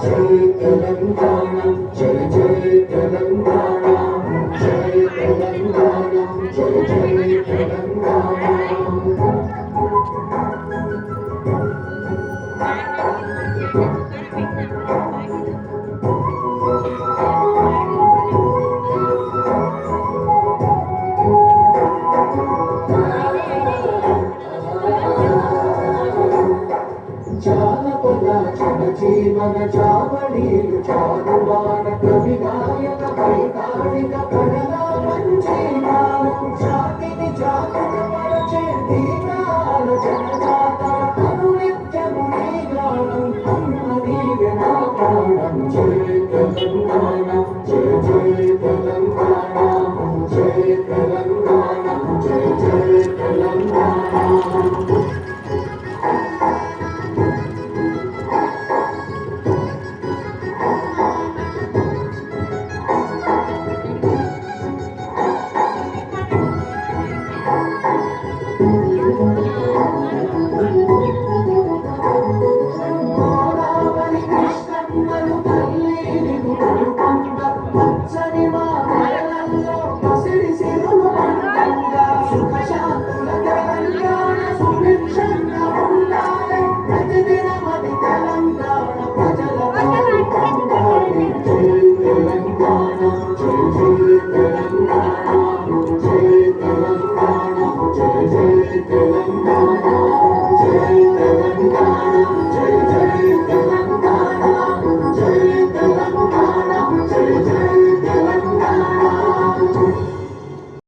జై తెలంగాణ జై జై తెలంగాణ జై తెలంగాణ జై జై తెలంగాణ జానపద జనజీవన చావడీలు చారువాన కవి గాయక వైతాళిక కళల మంజీరాలు జాతిని జాతుల మరచే దీనాల జనజాత అనునిత్యము నీ గానం అమ్మ నీవే నా ప్రాణం జై తెలంగాణ జై జై తెలంగాణ జై తెలంగాణ